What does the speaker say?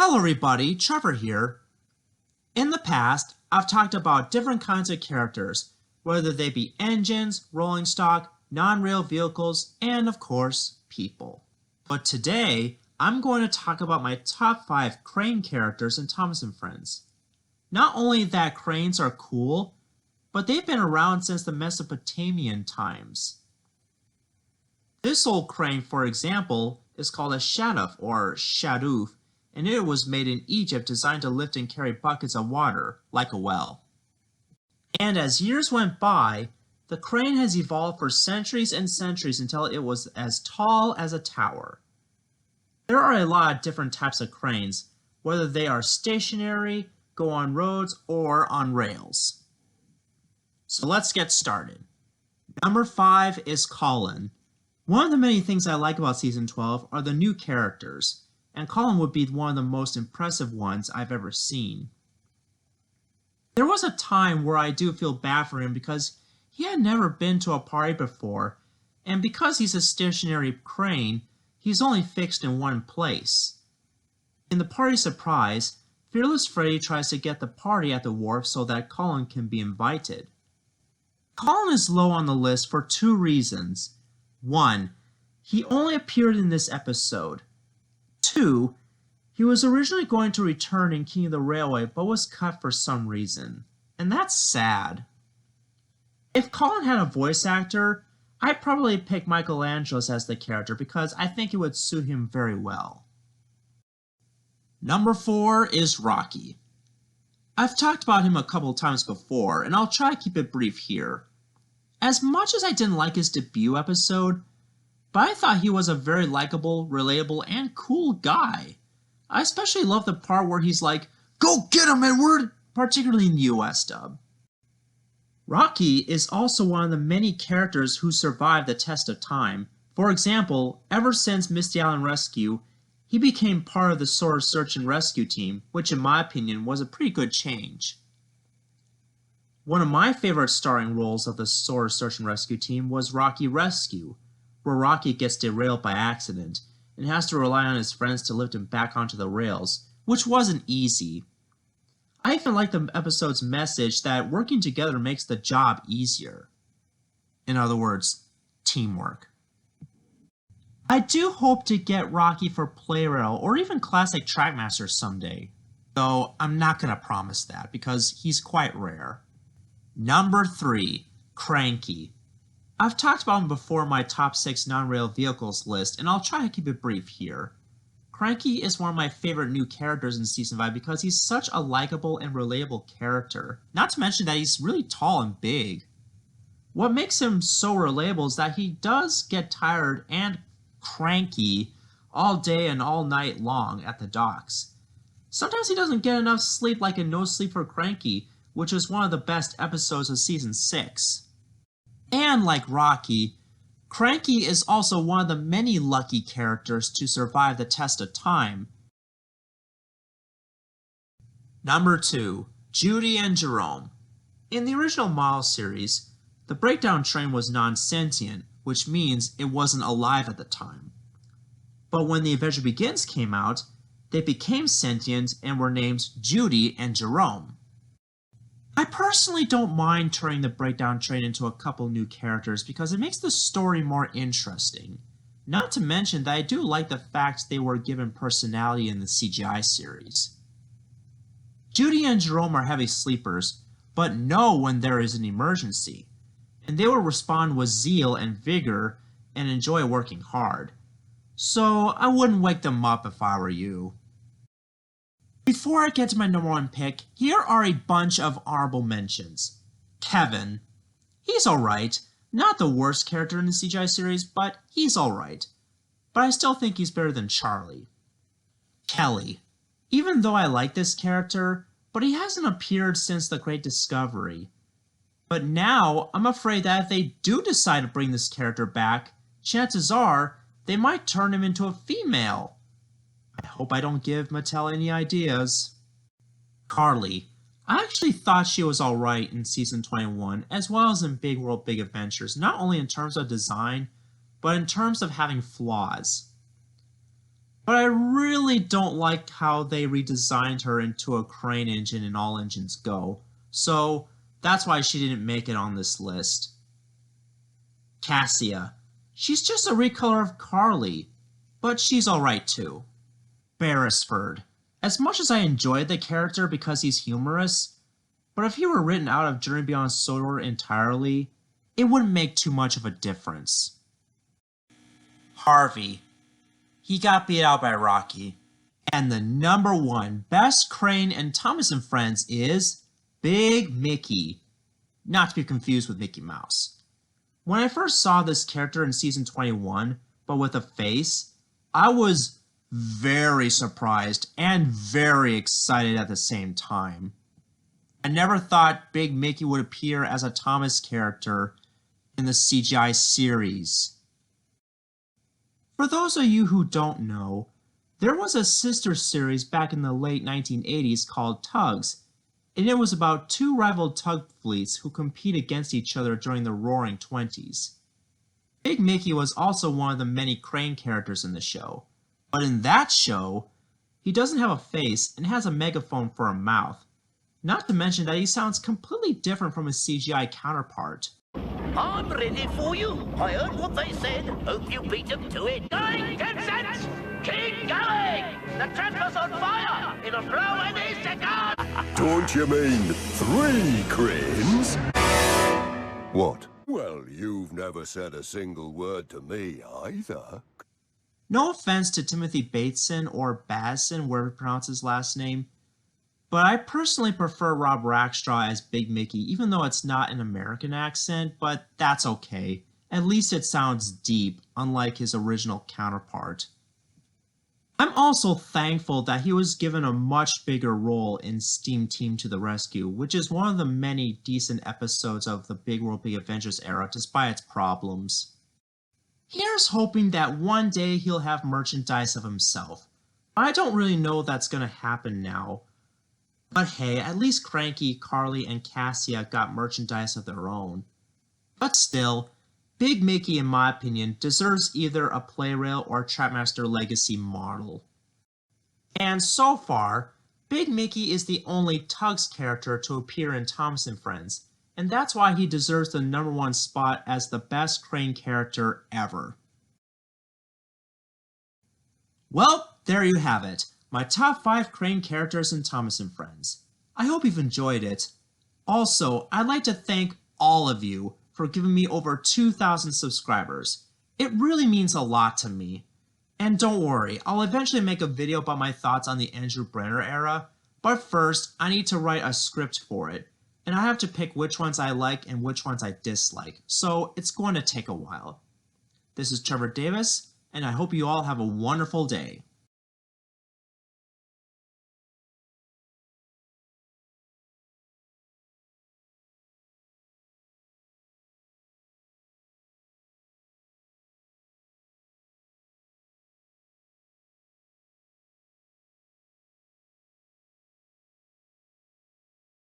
Hello everybody, Trevor here. In the past, I've talked about different kinds of characters, whether they be engines, rolling stock, non-rail vehicles, and of course, people. But today, I'm going to talk about my top 5 crane characters in Thomas & Friends. Not only that cranes are cool, but they've been around since the Mesopotamian times. This old crane, for example, is called a shaduf or shaduf, and it was made in Egypt designed to lift and carry buckets of water, like a well. And as years went by, the crane has evolved for centuries and centuries until it was as tall as a tower. There are a lot of different types of cranes, whether they are stationary, go on roads, or on rails. So let's get started. Number 5 is Colin. One of the many things I like about Season 12 are the new characters, and Colin would be one of the most impressive ones I've ever seen. There was a time where I do feel bad for him because he had never been to a party before, and because he's a stationary crane, he's only fixed in one place. In the party surprise, Fearless Freddy tries to get the party at the wharf so that Colin can be invited. Colin is low on the list for 2 reasons. 1. He only appeared in this episode. 2. He was originally going to return in King of the Railway but was cut for some reason. And that's sad. If Colin had a voice actor, I'd probably pick Michelangelos as the character because I think it would suit him very well. Number 4 is Rocky. I've talked about him a couple times before, and I'll try to keep it brief here. As much as I didn't like his debut episode, but I thought he was a very likable, relatable, and cool guy. I especially love the part where he's like, "Go get him, Edward!" particularly in the US dub. Rocky is also one of the many characters who survived the test of time. For example, ever since Misty Island Rescue, he became part of the Sword Search and Rescue team, which in my opinion was a pretty good change. One of my favorite starring roles of the Sword Search and Rescue team was Rocky Rescue, where Rocky gets derailed by accident and has to rely on his friends to lift him back onto the rails, which wasn't easy. I even like the episode's message that working together makes the job easier. In other words, teamwork. I do hope to get Rocky for Playrail or even Classic Trackmaster someday, though I'm not going to promise that because he's quite rare. Number 3, Cranky. I've talked about him before in my top 6 non-rail vehicles list, and I'll try to keep it brief here. Cranky is one of my favorite new characters in Season 5 because he's such a likable and relatable character, not to mention that he's really tall and big. What makes him so relatable is that he does get tired and cranky all day and all night long at the docks. Sometimes he doesn't get enough sleep, like in No Sleep for Cranky, which is one of the best episodes of Season 6. And like Rocky, Cranky is also one of the many lucky characters to survive the test of time. Number 2, Judy and Jerome. In the original model series, the breakdown train was non-sentient, which means it wasn't alive at the time. But when The Adventure Begins came out, they became sentient and were named Judy and Jerome. I personally don't mind turning the breakdown train into a couple new characters because it makes the story more interesting. Not to mention that I do like the fact they were given personality in the CGI series. Judy and Jerome are heavy sleepers, but know when there is an emergency, and they will respond with zeal and vigor and enjoy working hard. So I wouldn't wake them up if I were you. Before I get to my number 1 pick, here are a bunch of honorable mentions. Kevin. He's alright. Not the worst character in the CGI series, but he's alright. But I still think he's better than Charlie. Kelly. Even though I like this character, but he hasn't appeared since The Great Discovery. But now, I'm afraid that if they do decide to bring this character back, chances are they might turn him into a female. I hope I don't give Mattel any ideas. Carly. I actually thought she was alright in Season 21, as well as in Big World Big Adventures, not only in terms of design, but in terms of having flaws. But I really don't like how they redesigned her into a crane engine in All Engines Go, so that's why she didn't make it on this list. Cassia. She's just a recolor of Carly, but she's alright too. Beresford. As much as I enjoyed the character because he's humorous, but if he were written out of Journey Beyond Sodor entirely, it wouldn't make too much of a difference. Harvey. He got beat out by Rocky. And the number one best crane in Thomas and Friends is Big Mickey. Not to be confused with Mickey Mouse. When I first saw this character in season 21, but with a face, I was very surprised and very excited at the same time. I never thought Big Mickey would appear as a Thomas character in the CGI series. For those of you who don't know, there was a sister series back in the late 1980s called Tugs, and it was about two rival tug fleets who compete against each other during the Roaring Twenties. Big Mickey was also one of the many crane characters in the show, but in that show, he doesn't have a face and has a megaphone for a mouth, not to mention that he sounds completely different from his CGI counterpart. I'm ready for you. I heard what they said. Hope you beat them to it. Going, get set! Keep going! The tramper's on fire! It'll blow any second! Don't you mean 3 cranes? What? Well, you've never said a single word to me either. No offense to Timothy Bateson or Basson, wherever you pronounce his last name, but I personally prefer Rob Rackstraw as Big Mickey, even though it's not an American accent, but that's okay. At least it sounds deep, unlike his original counterpart. I'm also thankful that he was given a much bigger role in Steam Team to the Rescue, which is one of the many decent episodes of the Big World Big Adventures era despite its problems. Here's hoping that one day he'll have merchandise of himself. I don't really know that's gonna happen now. But hey, at least Cranky, Carly, and Cassia got merchandise of their own. But still, Big Mickey, in my opinion, deserves either a Playrail or Trapmaster Legacy model. And so far, Big Mickey is the only Tugs character to appear in Thomas and Friends, and that's why he deserves the number one spot as the best crane character ever. Well, there you have it, my top 5 crane characters in Thomas and Friends. I hope you've enjoyed it. Also, I'd like to thank all of you for giving me over 2,000 subscribers. It really means a lot to me. And don't worry, I'll eventually make a video about my thoughts on the Andrew Brenner era, but first, I need to write a script for it, and I have to pick which ones I like and which ones I dislike, so it's going to take a while. This is Trevor Davis, and I hope you all have a wonderful day.